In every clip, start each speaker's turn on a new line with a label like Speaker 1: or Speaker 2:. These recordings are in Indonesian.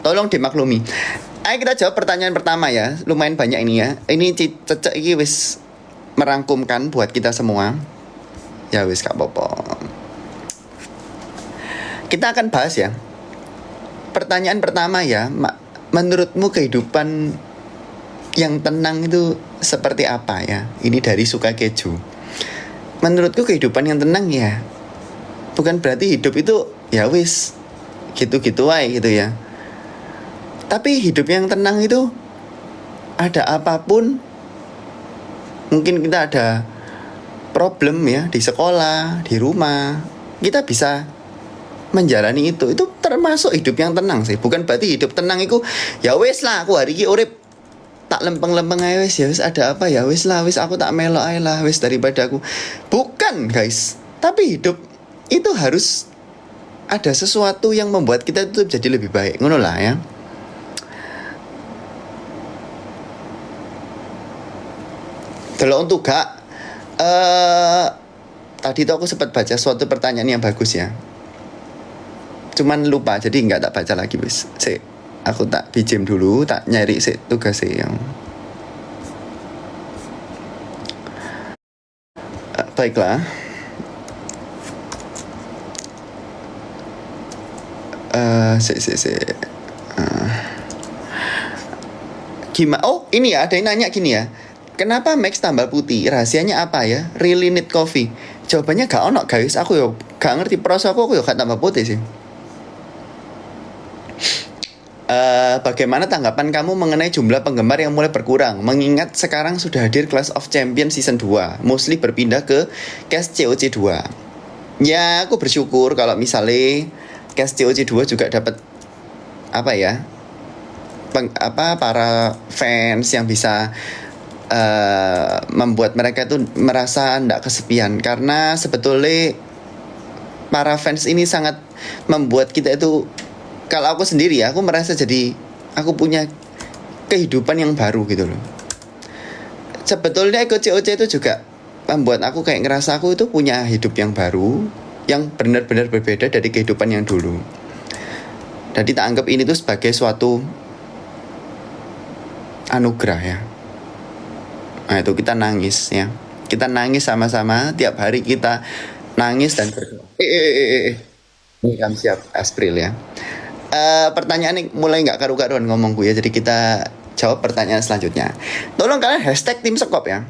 Speaker 1: tolong dimaklumi. Ayo kita jawab pertanyaan pertama ya. Lumayan banyak ini ya. Ini cecek iki wis merangkumkan buat kita semua. Ya wis gak apa-apa. Kita akan bahas ya. Pertanyaan pertama ya, menurutmu kehidupan yang tenang itu seperti apa ya? Ini dari Suka Keju. Menurutku kehidupan yang tenang ya, bukan berarti hidup itu ya wis gitu-gitu aja gitu ya. Tapi hidup yang tenang itu ada apapun, mungkin kita ada problem ya di sekolah, di rumah, kita bisa menjalani itu termasuk hidup yang tenang sih. Bukan berarti hidup tenang itu ya wis lah aku hari ini urip tak lempeng-lempeng aja wis, ya wis ada apa ya wis lah, wis aku tak melok aja lah wis daripada aku. Bukan guys, tapi hidup itu harus ada sesuatu yang membuat kita itu jadi lebih baik, ngono lah ya. Kalau untuk gak tadi tuh aku sempat baca suatu pertanyaan yang bagus ya, cuman lupa jadi nggak tak baca lagi wis. Aku tak pinjam dulu, tak nyari tugasnya yang baiklah. Gimana? Oh ini ya, ada yang nanya gini ya, kenapa Max tambah putih? Rahasianya apa ya? Really need coffee? Jawabannya gak ono guys, aku yo gak ngerti proses aku yo gak tambah putih sih. Bagaimana tanggapan kamu mengenai jumlah penggemar yang mulai berkurang, mengingat sekarang sudah hadir Clash of Champions Season 2, mostly berpindah ke cast COC 2. Ya aku bersyukur kalau misalnya cast COC 2 juga dapat apa ya, para fans yang bisa membuat mereka itu merasa tidak kesepian. Karena sebetulnya para fans ini sangat membuat kita itu, kalau aku sendiri ya, aku merasa jadi aku punya kehidupan yang baru gitu loh. Sebetulnya ikut COC itu juga membuat aku kayak ngerasa aku itu punya hidup yang baru, yang benar-benar berbeda dari kehidupan yang dulu. Jadi tak anggap ini tuh sebagai suatu anugerah ya. Nah itu kita nangis ya, kita nangis sama-sama, tiap hari kita nangis dan berdoa. Ini kami siap April ya. Pertanyaan ini mulai nggak karu-karuan ngomongku ya, jadi kita jawab pertanyaan selanjutnya. Tolong kalian hashtag tim sekop ya.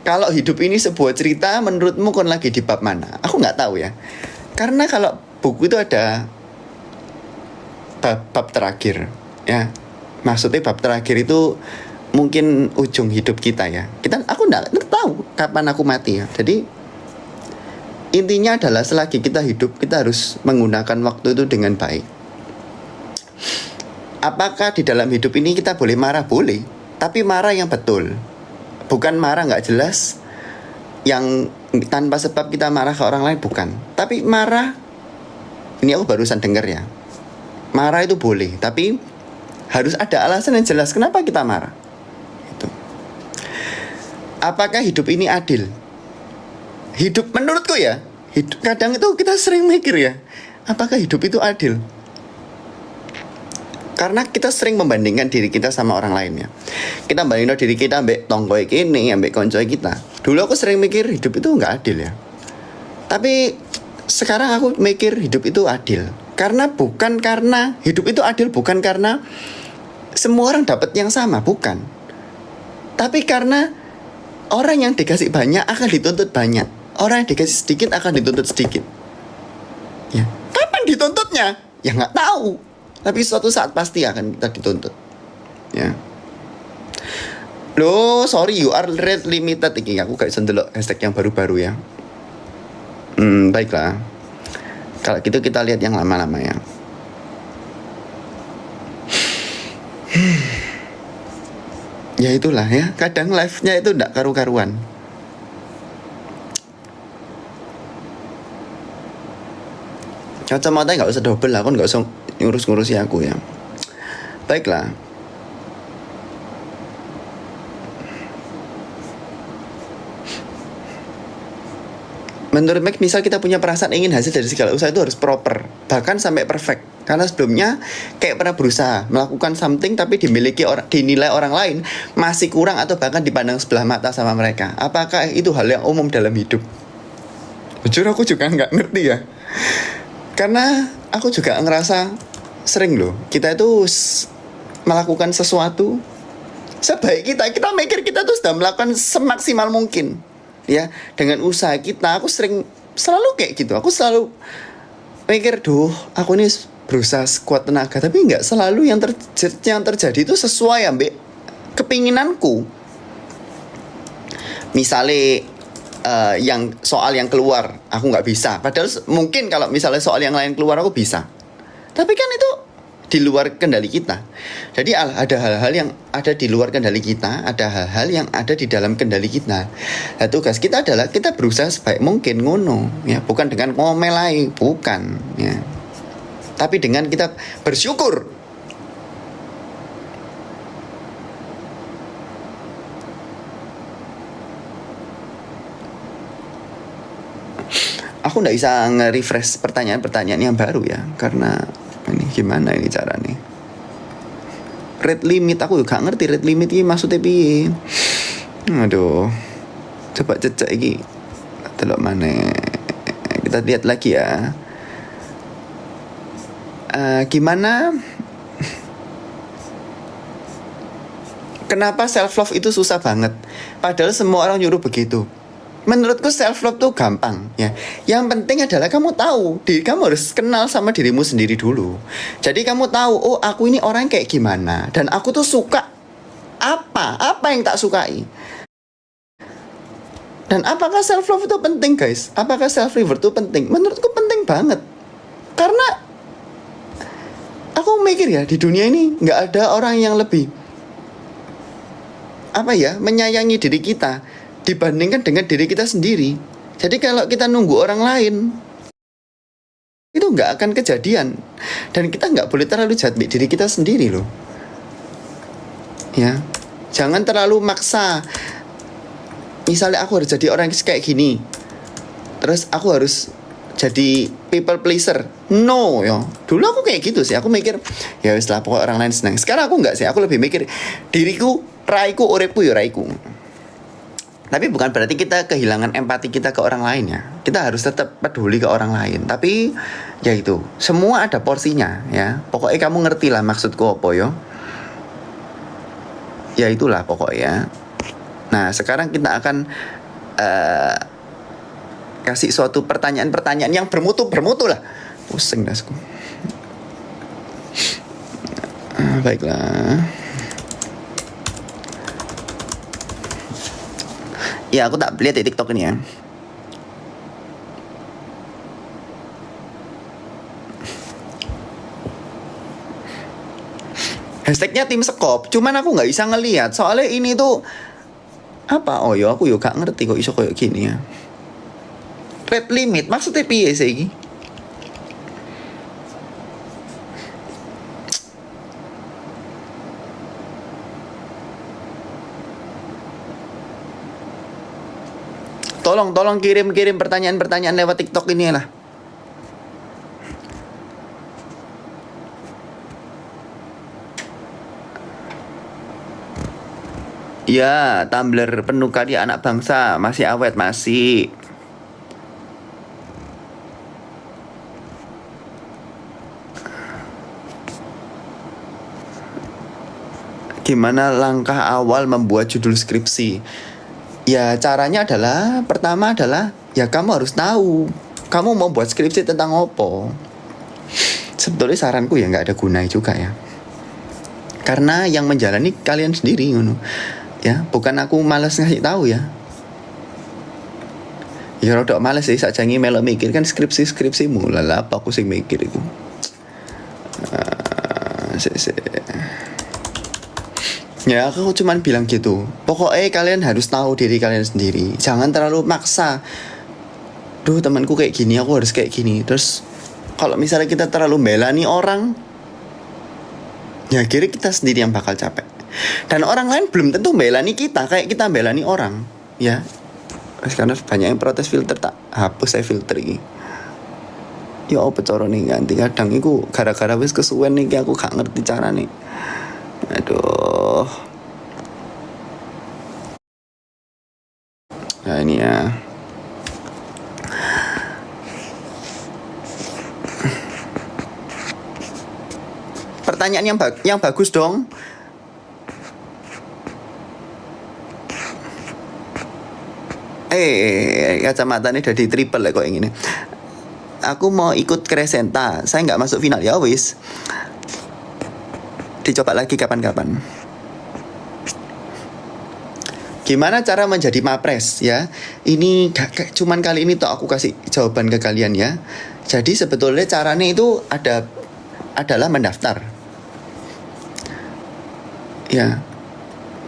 Speaker 1: Kalau hidup ini sebuah cerita, menurutmu kon lagi di bab mana? Aku nggak tahu ya, karena kalau buku itu ada bab terakhir ya. Maksudnya bab terakhir itu mungkin ujung hidup kita ya. Aku nggak tahu kapan aku mati ya. Jadi intinya adalah selagi kita hidup, kita harus menggunakan waktu itu dengan baik. Apakah di dalam hidup ini kita boleh marah? Boleh, tapi marah yang betul. Bukan marah gak jelas, yang tanpa sebab kita marah ke orang lain, bukan. Tapi marah, ini aku barusan dengar ya, marah itu boleh, tapi harus ada alasan yang jelas kenapa kita marah. Itu. Apakah hidup ini adil? Hidup menurutku ya, kadang itu kita sering mikir ya, apakah hidup itu adil? Karena kita sering membandingkan diri kita sama orang lain ya. Kita bandingkan diri kita ambek tonggoy kini, ambek koncoy kita. Dulu aku sering mikir hidup itu nggak adil ya. Tapi sekarang aku mikir hidup itu adil. Karena hidup itu adil bukan karena semua orang dapat yang sama, bukan. Tapi karena orang yang dikasih banyak akan dituntut banyak. Orang yang dikasih sedikit akan dituntut sedikit. Ya, kapan dituntutnya? Ya nggak tahu. Tapi suatu saat pasti akan kita dituntut. Ya. Loh, sorry, you are rate limited. Iki aku gak bisa ndelok hashtag yang baru-baru ya. Baiklah. Kalau gitu kita lihat yang lama-lama ya. Ya itulah ya. Kadang live-nya itu nggak karu-karuan. Kacamata nggak usah double lah, aku nggak usah ngurus-ngurusi aku ya. Baiklah. Menurut Max, misal kita punya perasaan ingin hasil dari segala usaha itu harus proper, bahkan sampai perfect. Karena sebelumnya kayak pernah berusaha melakukan something tapi dinilai orang lain masih kurang atau bahkan dipandang sebelah mata sama mereka. Apakah itu hal yang umum dalam hidup? Jujur aku juga nggak ngerti ya. Karena aku juga ngerasa sering loh kita itu melakukan sesuatu sebaik kita mikir kita tuh sudah melakukan semaksimal mungkin ya dengan usaha kita. Aku selalu kayak gitu. Aku selalu mikir, aku ini berusaha sekuat tenaga, tapi nggak selalu yang terjadi itu sesuai ambek kepinginanku. Misalnya yang soal yang keluar aku nggak bisa, padahal mungkin kalau misalnya soal yang lain keluar aku bisa, tapi kan itu di luar kendali kita. Jadi ada hal-hal yang ada di luar kendali kita, ada hal-hal yang ada di dalam kendali kita. Nah, tugas kita adalah kita berusaha sebaik mungkin ngono ya, bukan dengan ngomelai, bukan ya, tapi dengan kita bersyukur. Aku nggak bisa nge-refresh pertanyaan-pertanyaan yang baru ya, karena ini gimana ini caranya? Rate limit aku juga ngerti rate limit ini maksudnya piye. Aduh, coba cecek iki. Delok mana? Kita lihat lagi ya. Gimana? Kenapa self love itu susah banget? Padahal semua orang nyuruh begitu. Menurutku self love tuh gampang ya. Yang penting adalah kamu tahu kamu harus kenal sama dirimu sendiri dulu. Jadi kamu tahu, oh aku ini orang kayak gimana, dan aku tuh suka apa yang tak sukai. Dan apakah self love itu penting guys? Apakah self reward itu penting? Menurutku penting banget. Karena aku mikir ya, di dunia ini nggak ada orang yang lebih menyayangi diri kita dibandingkan dengan diri kita sendiri. Jadi kalau kita nunggu orang lain, itu nggak akan kejadian. Dan kita nggak boleh terlalu jahat diri kita sendiri loh. Ya, jangan terlalu maksa. Misalnya aku harus jadi orang kayak gini, terus aku harus jadi people pleaser. No ya. Dulu aku kayak gitu sih. Aku mikir ya wis lah, pokoknya orang lain senang. Sekarang aku nggak sih. Aku lebih mikir diriku, raiku, uripku ya raiku. Tapi bukan berarti kita kehilangan empati kita ke orang lain ya. Kita harus tetap peduli ke orang lain. Tapi ya itu, semua ada porsinya ya. Pokoknya kamu ngerti lah maksudku apa yo. Ya itulah pokoknya. Nah sekarang kita akan kasih suatu pertanyaan-pertanyaan yang bermutu lah. Pusing dasku. Baiklah. Ya aku tak lihat di TikTok ini ya. Hashtagnya tim sekop, cuman aku nggak bisa ngelihat soalnya ini tuh apa? Oh ya aku juga gak ngerti kok iso kayak gini ya. Rate limit maksudnya piye sih iki? Tolong kirim pertanyaan-pertanyaan lewat TikTok ini lah. Ya, Tumblr penuh karya anak bangsa, masih awet, masih. Gimana langkah awal membuat judul skripsi? Ya caranya adalah, pertama adalah ya kamu harus tahu kamu mau buat skripsi tentang apa. Sebetulnya saranku ya nggak ada gunanya juga ya, karena yang menjalani kalian sendiri ngono ya, bukan aku malas ngasih tahu ya. Ya rodok malas sih sajangi melok mikir kan skripsimu lah apa aku sing mikir itu. Ya aku cuman bilang gitu. Pokoknya kalian harus tahu diri kalian sendiri. Jangan terlalu maksa. Duh temanku kayak gini, aku harus kayak gini. Terus kalau misalnya kita terlalu belani orang, ya akhirnya kita sendiri yang bakal capek. Dan orang lain belum tentu belani kita kayak kita belani orang. Ya. Karena banyak yang protes filter, tak hapus saya filter ini. Ya apa carane ganti? Kadang iku gara-gara wis kesuwen iki aku gak ngerti carane. Aduh. Nah ini ya. Pertanyaan yang bagus dong. Kacamata ini udah di triple ya kok yang ini. Aku mau ikut Crescenta, saya nggak masuk final ya wis. Dicoba lagi kapan-kapan. Gimana cara menjadi mapres ya? Ini cuman kali ini tuh aku kasih jawaban ke kalian ya. Jadi sebetulnya caranya itu adalah mendaftar. Ya.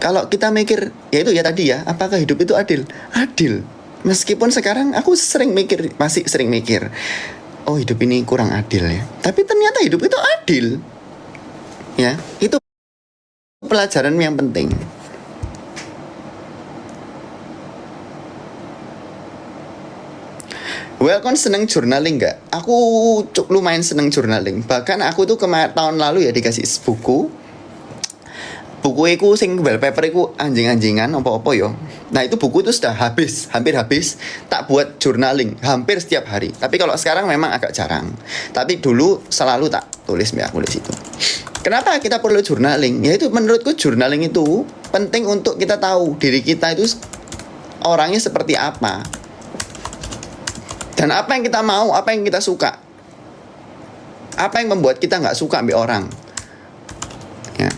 Speaker 1: Kalau kita mikir, ya itu ya tadi ya, apakah hidup itu adil? Adil. Meskipun sekarang aku masih sering mikir, oh hidup ini kurang adil ya. Tapi ternyata hidup itu adil. Ya, itu pelajaran yang penting. Well, kon seneng journaling nggak? Aku lumayan seneng journaling. Bahkan aku tuh tahun lalu ya dikasih buku iku sing wallpaper iku anjing-anjingan apa-apa yo. Nah itu buku itu sudah hampir habis. Tak buat journaling hampir setiap hari. Tapi kalau sekarang memang agak jarang. Tapi dulu selalu tak tulis itu. Kenapa kita perlu journaling? Ya itu menurutku journaling itu penting untuk kita tahu diri kita itu orangnya seperti apa. Dan apa yang kita mau, apa yang kita suka. Apa yang membuat kita nggak suka ambil orang. Ya.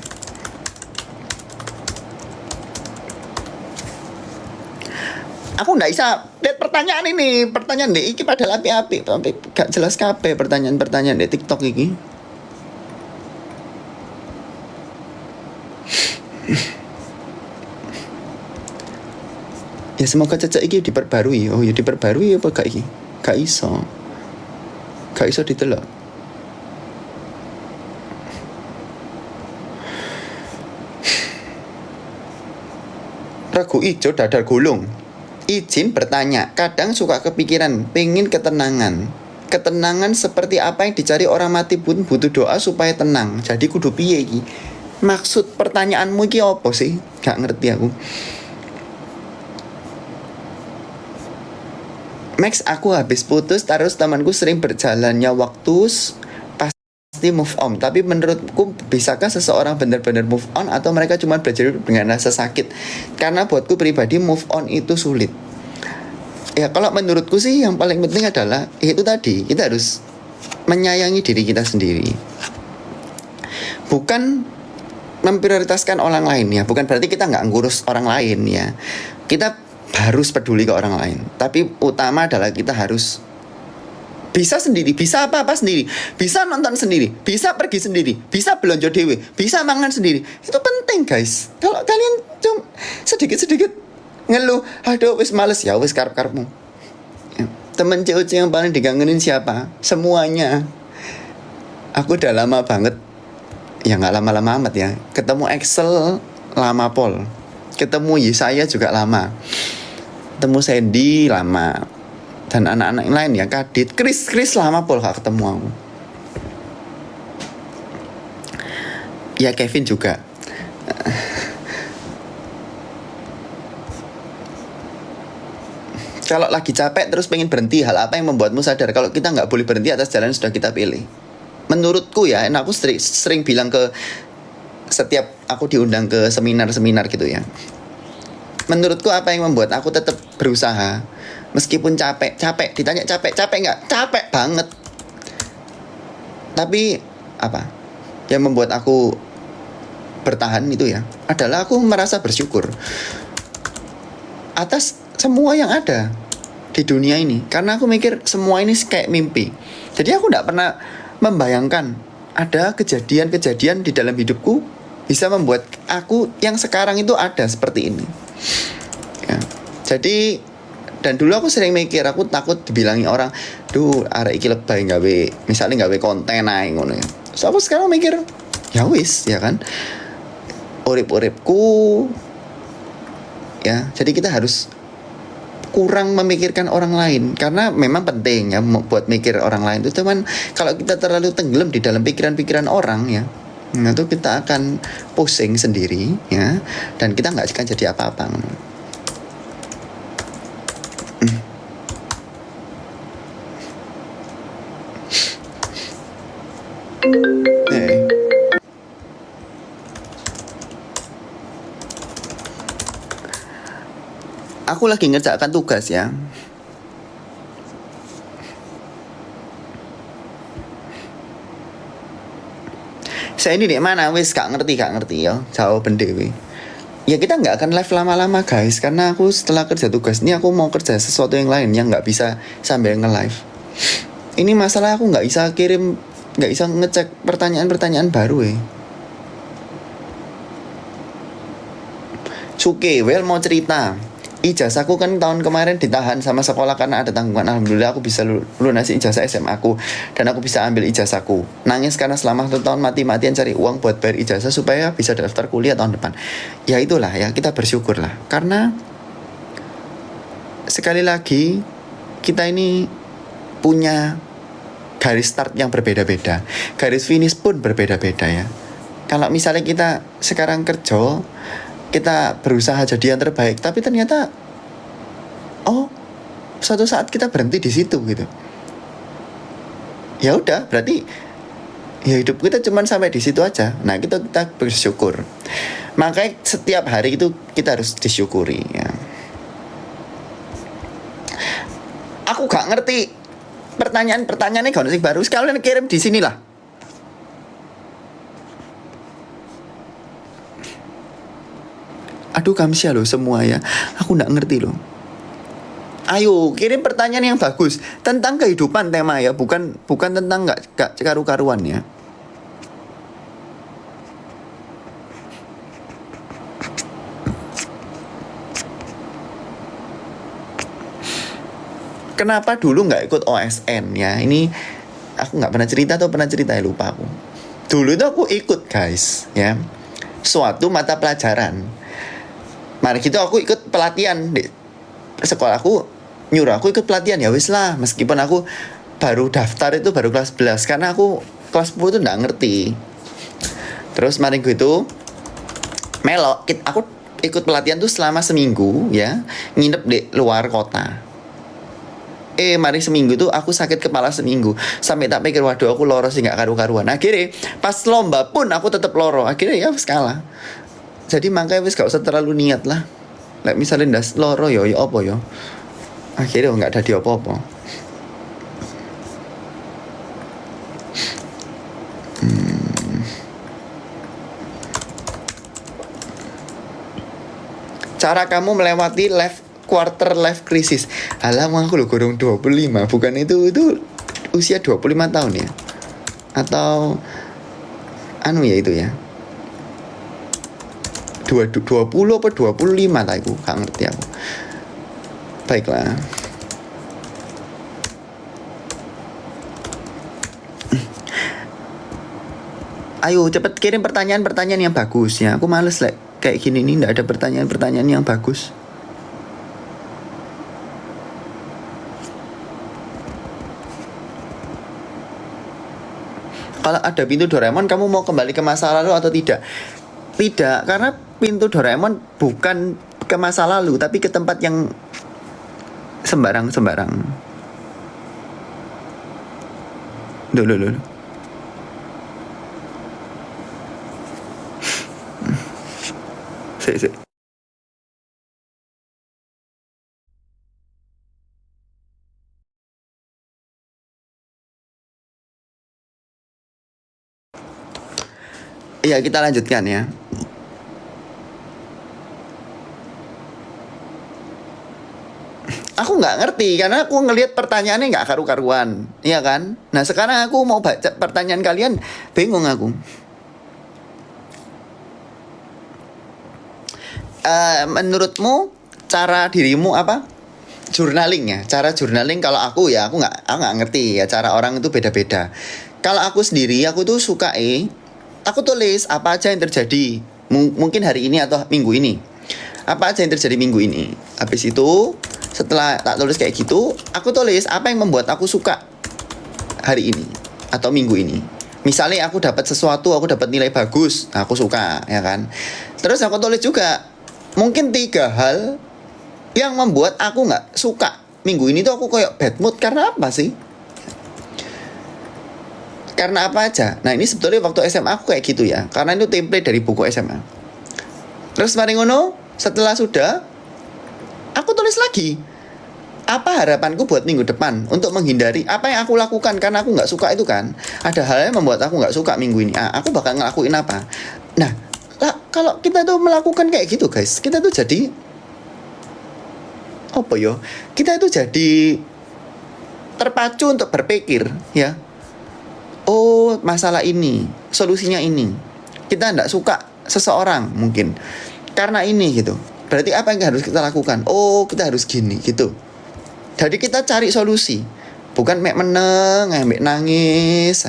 Speaker 1: Aku nggak bisa lihat pertanyaan deh iki padahal api-api tapi gak jelas kabeh pertanyaan di TikTok iki. Ya semoga cecek iki diperbarui. Oh ya diperbarui apa gak iki? Gak iso ditelok. Regu ijo dadar gulung. Izin bertanya, kadang suka kepikiran, pengen ketenangan. Ketenangan seperti apa yang dicari orang mati pun butuh doa supaya tenang. Jadi kudu piye iki? Maksud pertanyaanmu iki apa sih? Gak ngerti aku. Max, aku habis putus terus temanku sering berjalannya waktu pasti move on. Tapi menurutku bisakah seseorang benar-benar move on atau mereka cuma belajar dengan rasa sakit? Karena buatku pribadi move on itu sulit. Ya kalau menurutku sih yang paling penting adalah itu tadi, kita harus menyayangi diri kita sendiri. Bukan memprioritaskan orang lain ya. Bukan berarti kita nggak ngurus orang lain ya. Kita harus peduli ke orang lain. Tapi utama adalah kita harus bisa sendiri, bisa apa-apa sendiri, bisa nonton sendiri, bisa pergi sendiri, bisa belanja dewe, bisa mangan sendiri. Itu penting guys. Kalau kalian cuma sedikit-sedikit ngeluh, aduh wis males ya, wis karep-karepmu ya. Temen COC yang paling dikangenin siapa? Semuanya. Aku udah lama banget, ya gak lama-lama amat ya, ketemu Excel lama pol, ketemu Yesaya juga lama, ketemu Sandy lama, dan anak-anak yang lain ya, Kadit, Chris lama pol gak ketemu aku. Ya Kevin juga. Kalau lagi capek terus pengen berhenti, hal apa yang membuatmu sadar kalau kita nggak boleh berhenti atas jalan yang sudah kita pilih? Menurutku ya, aku sering bilang ke setiap aku diundang ke seminar-seminar gitu ya. Menurutku apa yang membuat aku tetap berusaha meskipun capek, ditanya capek nggak? Capek banget. Tapi apa yang membuat aku bertahan itu ya adalah aku merasa bersyukur atas semua yang ada di dunia ini. Karena aku mikir semua ini kayak mimpi. Jadi aku gak pernah membayangkan ada kejadian-kejadian di dalam hidupku bisa membuat aku yang sekarang itu ada seperti ini ya. Jadi dan dulu aku sering mikir, aku takut dibilangi orang, duh arek iki lebay misalnya gawe konten ae ngono ya. So aku sekarang mikir, ya wis ya kan, urip-uripku ya. Jadi kita harus kurang memikirkan orang lain, karena memang penting ya buat mikir orang lain itu, cuman kalau kita terlalu tenggelam di dalam pikiran-pikiran orang ya, nah itu kita akan pusing sendiri ya, dan kita nggak akan jadi apa-apa. Aku lagi ngerjakan tugas ya. Saya ini di mana wis gak ngerti ya, jawaban dewe. Ya kita nggak akan live lama-lama guys, karena aku setelah kerja tugas ini aku mau kerja sesuatu yang lain yang nggak bisa sambil nge-live. Ini masalah aku nggak bisa ngecek pertanyaan-pertanyaan baru Suke, well mau cerita. Ijazahku kan tahun kemarin ditahan sama sekolah karena ada tanggungan. Alhamdulillah aku bisa lunasi ijazah SMA aku, dan aku bisa ambil ijazahku. Nangis karena selama 1 tahun mati-matian cari uang buat bayar ijazah supaya bisa daftar kuliah tahun depan. Ya itulah ya, kita bersyukur lah. Karena sekali lagi kita ini punya garis start yang berbeda-beda, garis finish pun berbeda-beda ya. Kalau misalnya kita sekarang kerja, kita berusaha jadi yang terbaik, tapi ternyata suatu saat kita berhenti di situ gitu. Ya udah, berarti ya hidup kita cuma sampai di situ aja. Nah, kita bersyukur. Makanya setiap hari itu kita harus disyukuri ya. Aku gak ngerti pertanyaannya gak sih baru, sekalian kirim di sini lah. Aduh kamsia loh semua ya, aku gak ngerti loh. Ayo kirim pertanyaan yang bagus tentang kehidupan tema ya, bukan tentang gak karu-karuan ya. Kenapa dulu gak ikut OSN ya? Ini aku gak pernah cerita atau pernah cerita ya, lupa aku. Dulu itu aku ikut guys ya, suatu mata pelajaran. Mari gitu aku ikut pelatihan di sekolahku, nyuruh aku ikut pelatihan, ya wis lah, meskipun aku baru daftar itu baru kelas 11, karena aku kelas 10 itu nggak ngerti. Terus mari gitu melok, aku ikut pelatihan tuh selama seminggu ya, nginep di luar kota. Mari seminggu tuh aku sakit kepala seminggu, sampai tak pikir waduh aku loro sih nggak karu-karuan. Akhirnya pas lomba pun aku tetap loro, akhirnya ya wis kalah. Jadi makanya wis gak usah terlalu niat lah. Like misalnya ndas loro ya apa ya. Akhirnya nggak ada di apa-apa. Cara kamu melewati quarter life crisis. Alah aku lo gorong 25, bukan itu usia 25 tahun ya. Atau ya itu ya. 20 apa 25 tak aku gak ngerti aku. Baiklah. Ayo cepet kirim pertanyaan yang bagus ya. Aku males kayak gini nih, nggak ada pertanyaan yang bagus. Kalau ada pintu Doraemon, kamu mau kembali ke masa lalu atau tidak? Tidak, karena pintu Doraemon bukan ke masa lalu, tapi ke tempat yang sembarang. Loh. Sik. Iya, kita lanjutkan ya. Aku nggak ngerti karena aku ngelihat pertanyaannya nggak karu-karuan, iya kan? Nah sekarang aku mau baca pertanyaan kalian, bingung aku. Menurutmu cara dirimu apa? Journaling ya, cara journaling. Kalau aku nggak ngerti ya, cara orang itu beda-beda. Kalau aku sendiri, aku tuh suka aku tulis apa aja yang terjadi mungkin hari ini atau minggu ini, apa aja yang terjadi minggu ini. Habis itu Setelah tak tulis kayak gitu, aku tulis apa yang membuat aku suka hari ini atau minggu ini. Misalnya aku dapat sesuatu, aku dapat nilai bagus, aku suka, ya kan. Terus aku tulis juga mungkin 3 hal yang membuat aku nggak suka minggu ini tuh. Aku kayak bad mood karena apa sih? Karena apa aja. Nah ini sebetulnya waktu SMA aku kayak gitu ya, karena itu template dari buku SMA. Terus mari ngono, setelah sudah, aku tulis lagi apa harapanku buat minggu depan untuk menghindari apa yang aku lakukan karena aku nggak suka itu kan. Ada hal yang membuat aku nggak suka minggu ini. Aku bakal ngelakuin apa. Nah kalau kita tuh melakukan kayak gitu guys, kita tuh jadi apa yo? Kita itu jadi terpacu untuk berpikir ya. Oh masalah ini, solusinya ini. Kita nggak suka seseorang mungkin karena ini gitu. Berarti apa yang harus kita lakukan? Oh kita harus gini gitu. Jadi kita cari solusi, bukan mek meneng, mek nangis.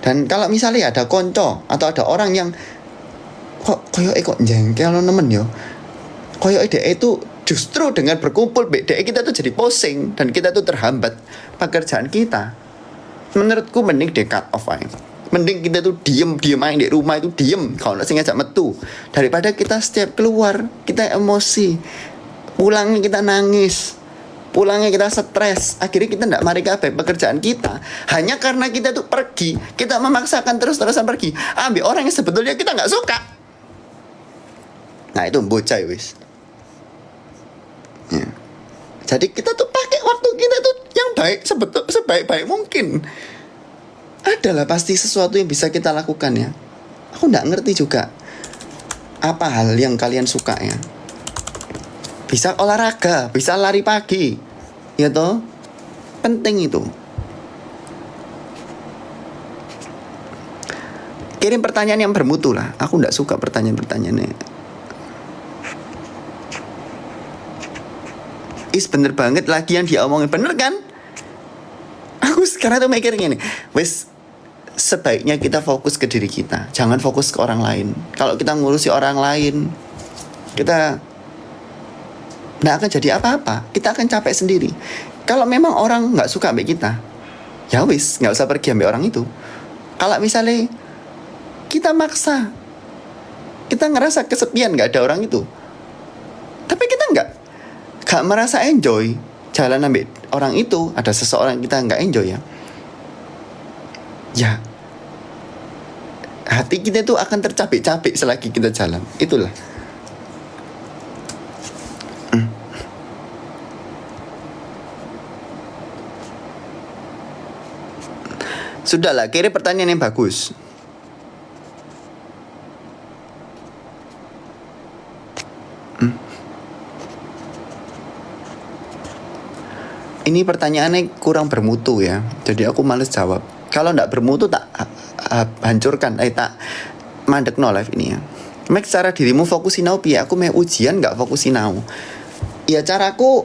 Speaker 1: Dan kalau misalnya ada konco atau ada orang yang kok jengkel nemen yo, koyo ide itu justru dengan berkumpul beda kita tuh jadi posing dan kita tuh terhambat pekerjaan kita. Menurutku mending di cut off aja. Mending kita tuh diem aja di rumah itu diem, kalau nggak ngajak metu, daripada kita setiap keluar kita emosi, pulangnya kita nangis, pulangnya kita stres, akhirnya kita tidak mari kabeh pekerjaan kita hanya karena kita tuh pergi, kita memaksakan terus-terusan pergi ambil orang yang sebetulnya kita nggak suka. Nah itu bocah wis ya. Jadi kita tuh pakai waktu kita tuh yang baik, sebaik-baik mungkin. Adalah pasti sesuatu yang bisa kita lakukan ya. Aku nggak ngerti juga apa hal yang kalian suka ya. Bisa olahraga, bisa lari pagi, ya toh, penting itu. Kirim pertanyaan yang bermutu lah. Aku nggak suka pertanyaan-pertanyaannya. Bener banget lagi yang dia omongin, bener kan? Aku sekarang tuh mikir gini, wes sebaiknya kita fokus ke diri kita, jangan fokus ke orang lain. Kalau kita ngurusi orang lain, kita nggak akan jadi apa-apa. Kita akan capek sendiri. Kalau memang orang nggak suka ambil kita, ya wis nggak usah pergi ambil orang itu. Kalau misalnya kita maksa, kita ngerasa kesepian nggak ada orang itu, tapi kita nggak merasa enjoy jalan ambil orang itu, ada seseorang kita nggak enjoy ya hati kita tuh akan tercapek-capek selagi kita jalan. Itulah. Sudahlah, kirim pertanyaan yang bagus. Ini pertanyaannya kurang bermutu ya, jadi aku males jawab. Kalau ndak bermutu tak hancurkan, tak mandek no live ini ya. Make cara dirimu fokus sinau piye? Aku mau ujian nggak fokus sinau. Ya caraku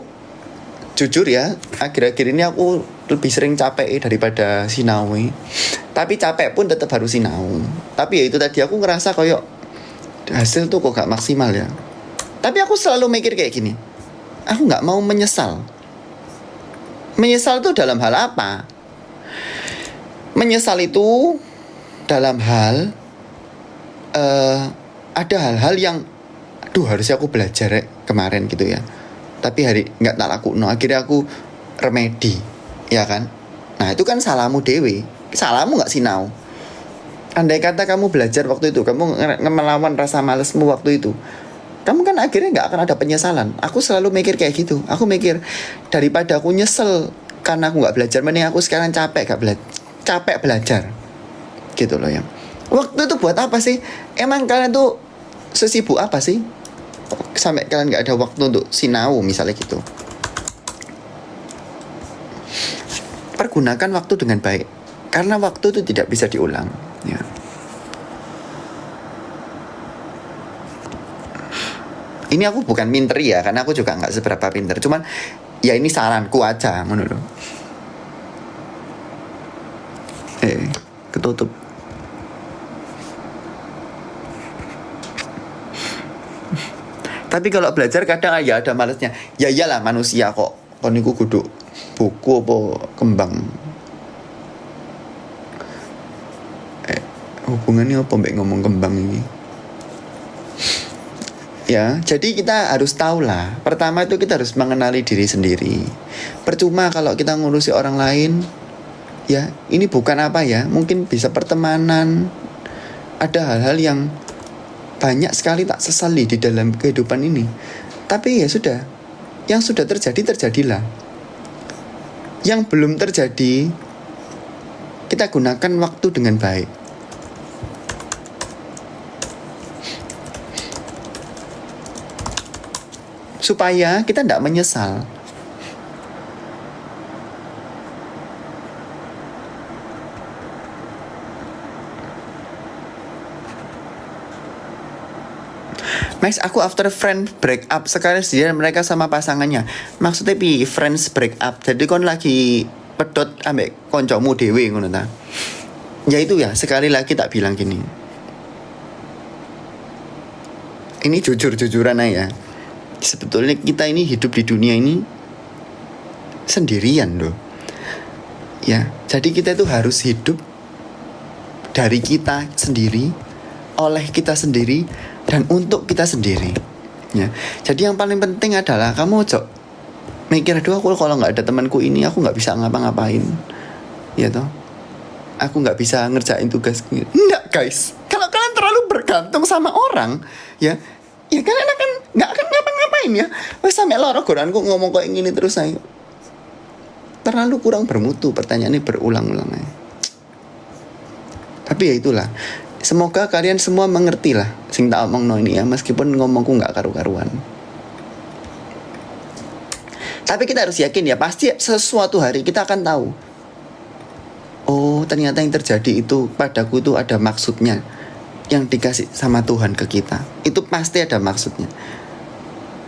Speaker 1: jujur ya, akhir-akhir ini aku lebih sering capek daripada sinau. Tapi capek pun tetap harus sinau. Tapi ya itu tadi aku ngerasa koyok hasil tuh kok gak maksimal ya. Tapi aku selalu mikir kayak gini, aku nggak mau menyesal. Menyesal itu dalam hal apa? Menyesal itu dalam hal ada hal-hal yang harusnya aku belajar kemarin gitu ya, tapi hari nggak tak laku. No, akhirnya aku remedi, ya kan? Nah itu kan salahmu dewe, salahmu nggak sinau. Andai kata kamu belajar waktu itu, kamu melawan rasa malesmu waktu itu, kamu kan akhirnya nggak akan ada penyesalan. Aku selalu mikir kayak gitu. Aku mikir daripada aku nyesel karena aku nggak belajar, mending aku sekarang capek belajar, gitu loh ya. Waktu itu buat apa sih? Emang kalian tuh sesibuk apa sih sampai kalian nggak ada waktu untuk sinau misalnya gitu? Pergunakan waktu dengan baik, karena waktu itu tidak bisa diulang ya. Ini aku bukan pinter ya, karena aku juga nggak seberapa pinter. Cuman ya ini saranku aja, menurut. Ketutup. Tapi kalau belajar kadang ya ada malesnya. Ya iyalah manusia kok. Kon niku kudu buku apa kembang. Hubungannya apa mbak ngomong kembang ini? Ya, jadi kita harus tahu lah. Pertama itu kita harus mengenali diri sendiri. Percuma kalau kita ngurusi orang lain. Ya, ini bukan apa ya. Mungkin bisa pertemanan. Ada hal-hal yang banyak sekali tak sesali di dalam kehidupan ini. Tapi ya sudah. Yang sudah terjadi, terjadilah. Yang belum terjadi, kita gunakan waktu dengan baik. Supaya kita tidak menyesal. Max, aku after friend break up sekali sendirian mereka sama pasangannya. Maksudnya friends break up. Jadi kon lagi pedot ambek koncomu dewe ngono ta. Ya itu ya, sekali lagi tak bilang gini. Ini jujur-jujuran aja. Sebetulnya kita ini hidup di dunia ini sendirian loh. Ya, jadi kita itu harus hidup dari kita sendiri, oleh kita sendiri, dan untuk kita sendiri. Ya, jadi yang paling penting adalah kamu cok mikir, aduh aku kalau nggak ada temanku ini aku nggak bisa ngapa-ngapain, ya toh. Aku nggak bisa ngerjain tugasku. Enggak guys, kalau kalian terlalu bergantung sama orang, ya kalian akan nggak akan ngapa-ngapain ya. Wes sampe loro goranku ngomong kayak gini terus ayo. Terlalu kurang bermutu, pertanyaannya berulang-ulang aja. Tapi ya itulah. Semoga kalian semua mengerti lah sing tak omongno ini ya, meskipun ngomongku nggak karu-karuan. Tapi kita harus yakin ya, pasti sesuatu hari kita akan tahu. Oh, ternyata yang terjadi itu padaku itu ada maksudnya. Yang dikasih sama Tuhan ke kita itu pasti ada maksudnya.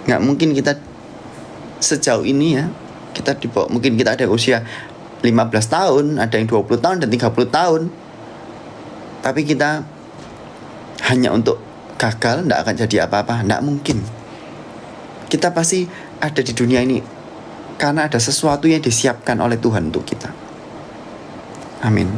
Speaker 1: Nggak mungkin kita sejauh ini ya, kita mungkin kita ada usia 15 tahun, ada yang 20 tahun dan 30 tahun. Tapi kita hanya untuk gagal, nggak akan jadi apa-apa, nggak mungkin. Kita pasti ada di dunia ini karena ada sesuatu yang disiapkan oleh Tuhan untuk kita. Amin.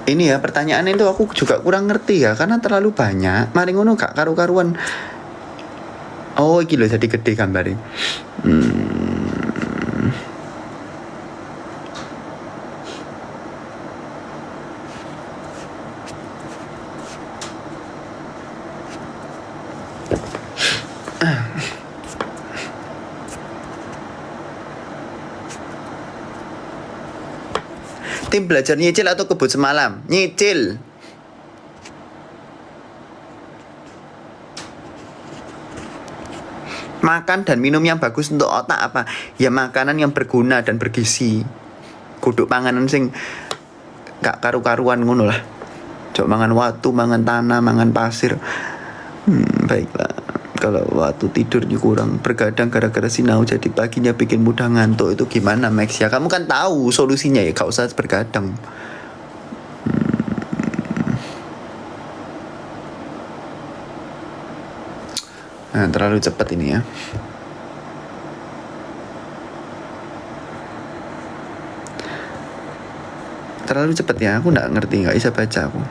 Speaker 1: Ini ya pertanyaan itu aku juga kurang ngerti ya, karena terlalu banyak. Mari ngono gak karu-karuan. Oh iki lho jadi gede gambare. Tim belajar nyicil atau kebut semalam? Nyicil. Makan dan minum yang bagus untuk otak apa? Ya makanan yang berguna dan bergizi. Kudu panganan sing gak karu-karuan ngono lah. Cok mangan watu, mangan tanah, mangan pasir. Baiklah. Kalau waktu tidurnya kurang, bergadang gara-gara sinau, jadi paginya bikin mudah ngantuk, itu gimana Max? Ya kamu kan tahu solusinya ya, gak usah bergadang. Nah, terlalu cepat ini ya. Terlalu cepat ya, aku gak ngerti, gak bisa baca aku.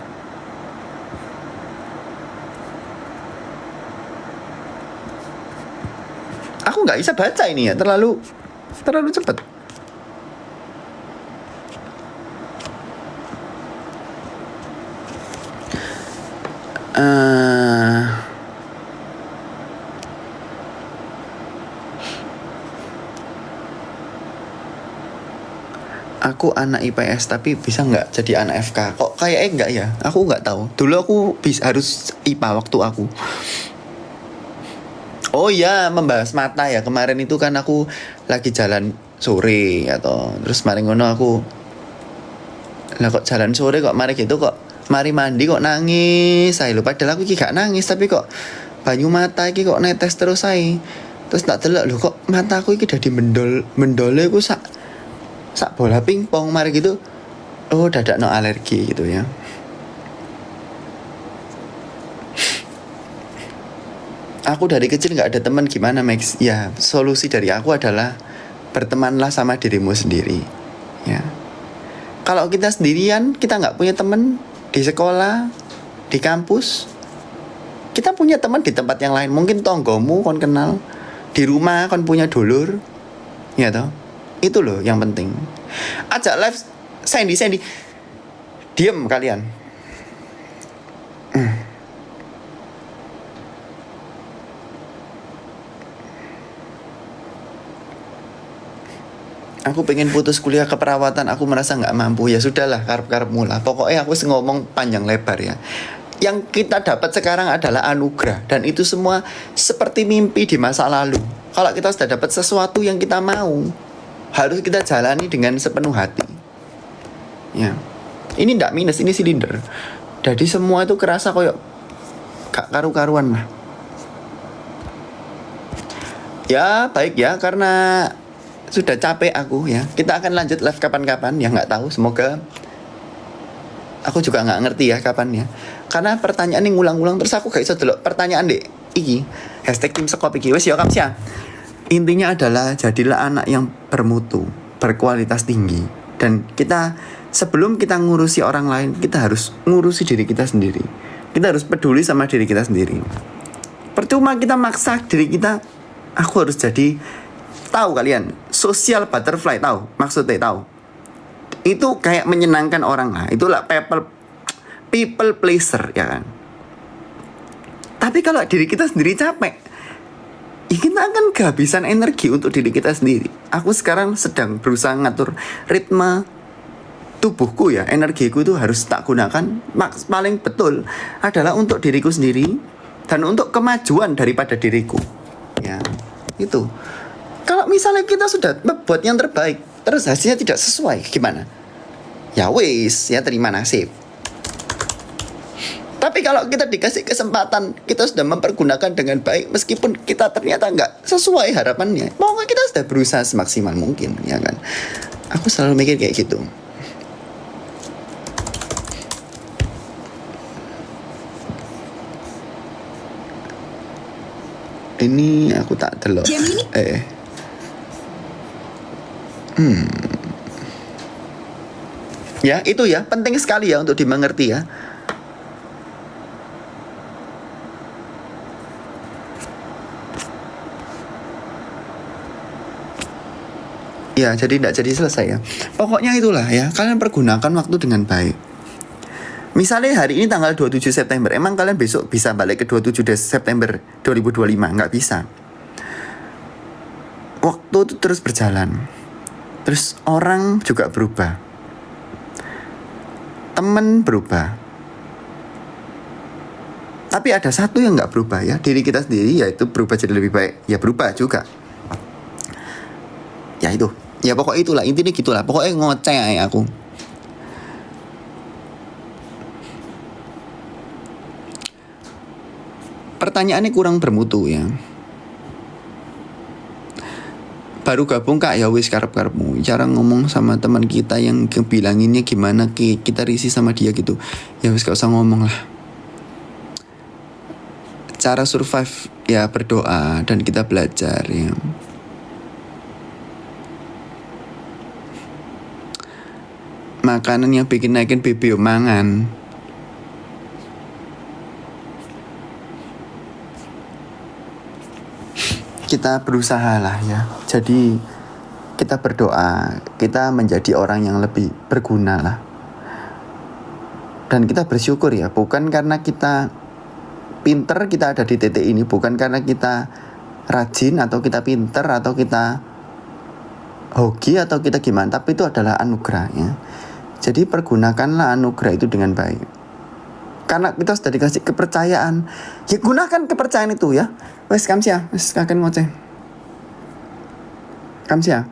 Speaker 1: Aku nggak bisa baca ini ya, terlalu cepat. Aku anak IPS tapi bisa nggak jadi anak FK? Kok kayaknya nggak ya? Aku nggak tahu. Dulu aku harus IPA waktu aku. Oh iya, membahas mata ya. Kemarin itu kan aku lagi jalan sore atau terus mari ngono aku. Lah kok jalan sore kok mari gitu kok mari mandi kok nangis. Saya lupa padahal aku iki gak nangis tapi kok banyu mata iki kok netes terus saya. Terus tak delok lho kok mataku iki dadi mendole ku sak bola pingpong mari gitu. Oh, dadak no alergi gitu ya. Aku dari kecil nggak ada teman, gimana Max? Ya, solusi dari aku adalah bertemanlah sama dirimu sendiri. Ya, kalau kita sendirian, kita nggak punya teman di sekolah, di kampus. Kita punya teman di tempat yang lain. Mungkin tonggomu kon kenal, di rumah kon punya dulur, ya toh. Itu loh yang penting. Ajak live Sandy, diem kalian. Aku pengen putus kuliah keperawatan, aku merasa nggak mampu. Ya sudahlah, karep-karepmu lah. Pokoknya aku ngomong panjang lebar ya. Yang kita dapat sekarang adalah anugerah, dan itu semua seperti mimpi di masa lalu. Kalau kita sudah dapat sesuatu yang kita mau, harus kita jalani dengan sepenuh hati. Ya, ini ndak minus, ini silinder. Jadi semua itu kerasa koyok gak karu-karuan lah. Ya baik ya, karena sudah capek aku ya. Kita akan lanjut live kapan-kapan ya, nggak tahu. Semoga, aku juga nggak ngerti ya kapan ya. Karena pertanyaan ini ngulang-ngulang terus aku gak bisa delok pertanyaan dek. Iki #tim sekop iki wes ya kamsia. Intinya adalah jadilah anak yang bermutu, berkualitas tinggi. Dan kita sebelum kita ngurusi orang lain, kita harus ngurusi diri kita sendiri. Kita harus peduli sama diri kita sendiri. Percuma kita maksa diri kita, aku harus jadi, tahu kalian, social butterfly, tahu maksudnya, tahu itu kayak menyenangkan orang lah, itulah people pleaser ya kan. Tapi kalau diri kita sendiri capek, ya kita akan kehabisan energi untuk diri kita sendiri. Aku sekarang sedang berusaha ngatur ritme tubuhku ya, energiku itu harus tak gunakan paling betul adalah untuk diriku sendiri dan untuk kemajuan daripada diriku ya. Itu kalau misalnya kita sudah membuat yang terbaik terus hasilnya tidak sesuai, gimana? Ya wis, ya terima nasib. Tapi kalau kita dikasih kesempatan, kita sudah mempergunakan dengan baik, meskipun kita ternyata nggak sesuai harapannya, pokoknya kita sudah berusaha semaksimal mungkin, ya kan? Aku selalu mikir kayak gitu. Ini aku tak delok. Ya itu ya, penting sekali ya untuk dimengerti ya. Ya, jadi tidak jadi selesai ya. Pokoknya itulah ya, kalian pergunakan waktu dengan baik. Misalnya hari ini tanggal 27 September, emang kalian besok bisa balik ke 27 September 2025? Nggak bisa. Waktu itu terus berjalan. Terus orang juga berubah. Temen berubah. Tapi ada satu yang nggak berubah ya, diri kita sendiri, yaitu berubah jadi lebih baik. Ya berubah juga. Ya itu. Ya pokoknya itulah, intinya gitulah. Pokoknya ngoceh ya aku. Pertanyaannya kurang bermutu ya. Baru gabung kak, ya wis karep-karepmu. Cara ngomong sama teman kita yang bilanginnya gimana, kita risih sama dia gitu. Ya wis gak usah ngomong lah. Cara survive ya berdoa dan kita belajar ya. Makanan yang bikin naikin BB mangan. Kita berusaha lah ya. Jadi kita berdoa, kita menjadi orang yang lebih berguna lah. Dan kita bersyukur ya, bukan karena kita pinter kita ada di titik ini, bukan karena kita rajin atau kita pinter atau kita hoki atau kita gimana, tapi itu adalah anugerah ya. Jadi pergunakanlah anugerah itu dengan baik. Karena kita sudah dikasih kepercayaan, ya gunakan kepercayaan itu ya. Wes kamsia, wes kakek ngoceh. Kamsia.